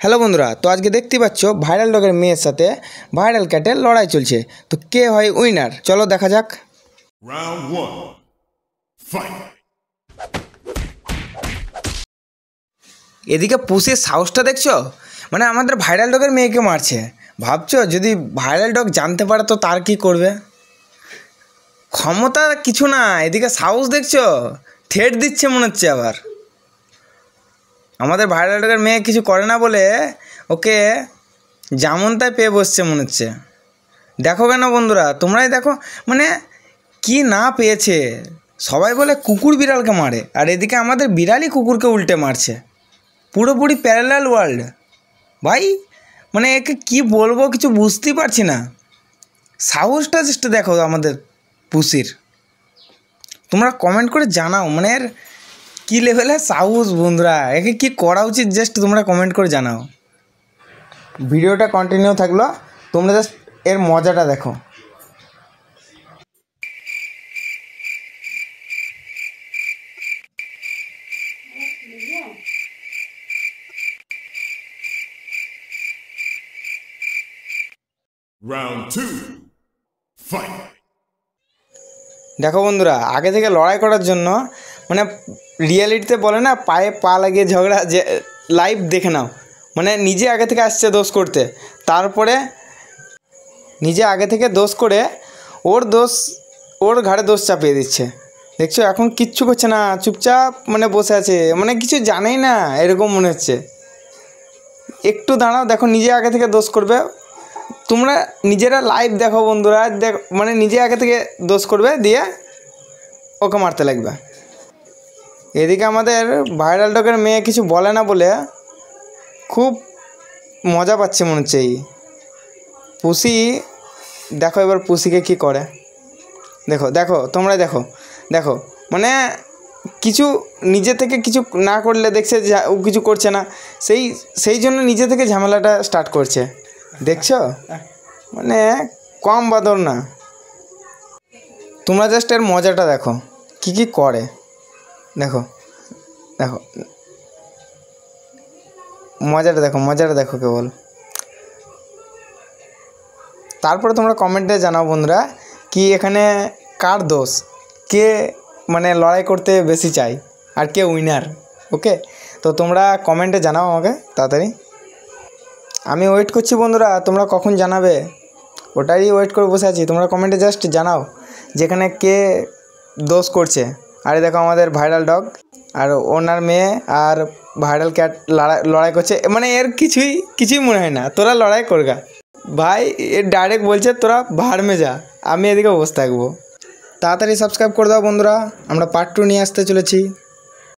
Hello বন্ধুরা, তো আজকে দেখতে পাচ্ছ ভাইরাল ডগের মেয়ের সাথে ভাইরাল ক্যাটের লড়াই চলছে। তো কে হয় উইনার, চলো দেখা যাক। এদিকে পুষির সাহসটা দেখছো, মানে আমাদের ভাইরাল ডগের মেয়েকে মারছে। ভাবছো যদি ভাইরাল ডগ জানতে পারে তো তার কি করবে? ক্ষমতা কিছু না, এদিকে সাহস দেখছো, থ্রেট দিচ্ছে মনে হচ্ছে। আবার আমাদের ভাইরাল ডগের মেয়ে কিছু করে না বলে ওকে যেমন তাই পেয়ে বসছে মনে হচ্ছে। দেখো কেন বন্ধুরা, তোমরাই দেখো, মানে কি না পেয়েছে। সবাই বলে কুকুর বিড়ালকে মারে, আর এদিকে আমাদের বিড়ালই কুকুরকে উল্টে মারছে। পুরোপুরি প্যারালাল ওয়ার্ল্ড ভাই। মানে একে কি বলবো কিছু বুঝতেই পারছি না। সাহসটা জাস্ট দেখো আমাদের পুষির। তোমরা কমেন্ট করে জানাও, মানে এর কী লেভেলের সাহস বন্ধুরা, একে কি করা উচিত জাস্ট তোমরা কমেন্ট করে জানাও। ভিডিওটা কন্টিনিউ থাকলো, তোমরা জাস্ট এর মজাটা দেখো। Round 2, fight! দেখো বন্ধুরা, আগে থেকে লড়াই করার জন্য মানে রিয়েলিটিতে বলে না পায়ে পা লাগিয়ে ঝগড়া, যে লাইভ দেখে নাও। মানে নিজে আগে থেকে আসছে দোষ করতে, তারপরে নিজে আগে থেকে দোষ করে ওর ঘাড়ে দোষ চাপিয়ে দিচ্ছে। দেখছো এখন কিচ্ছু করছে না, চুপচাপ মানে বসে আছে, মানে কিছু জানেই না এরকম মনে হচ্ছে। একটু দাঁড়াও, দেখো নিজে আগে থেকে দোষ করবে। তোমরা নিজেরা লাইভ দেখো বন্ধুরা, দেখো মানে নিজে আগে থেকে দোষ করবে, দিয়ে ওকে মারতে লাগবে। এদিকে আমাদের ভাইরাল ডগের মেয়ে কিছু বলে না বলে খুব মজা পাচ্ছে মনে হচ্ছে এই পুষি। দেখো এবার পুষিকে কি করে, দেখো দেখো তোমরা দেখো দেখো, মানে কিছু নিজে থেকে কিছু না করলে দেখছে যে ও কিছু করছে না, সেই জন্য নিজে থেকে ঝামেলাটা স্টার্ট করছে। দেখছো মানে কম বাদর না। তোমরা জাস্ট এর মজাটা দেখো কি কি করে, দেখো দেখো মজাটা দেখো কেবল। তারপরে তোমরা কমেন্টে জানাও বন্ধুরা কি এখানে কার দোষ, কে মানে লড়াই করতে বেশি চাই আর কে উইনার। ওকে, তো তোমরা কমেন্টে জানাও আমাকে তাড়াতাড়ি। আমি ওয়েট করছি বন্ধুরা, তোমরা কখন জানাবে ওটাই ওয়েট করে বসে আছি। তোমরা কমেন্টে জাস্ট জানাও যেখানে কে দোষ করছে। আরে দেখো আমাদের ভাইরাল ডগ আর ওনার মেয়ে আর ভাইরাল ক্যাট লড়াই করছে। মানে এর কিছুই মনে হয় না, তোরা লড়াই করগা ভাই। এর ডাইরেক্ট বলছে তোরা ভাড় মে যা, আমি এদিকে বসে থাকবো। তাড়াতাড়ি সাবস্ক্রাইব করে দাও বন্ধুরা, আমরা পার্ট 2 নিয়ে আসতে চলেছি।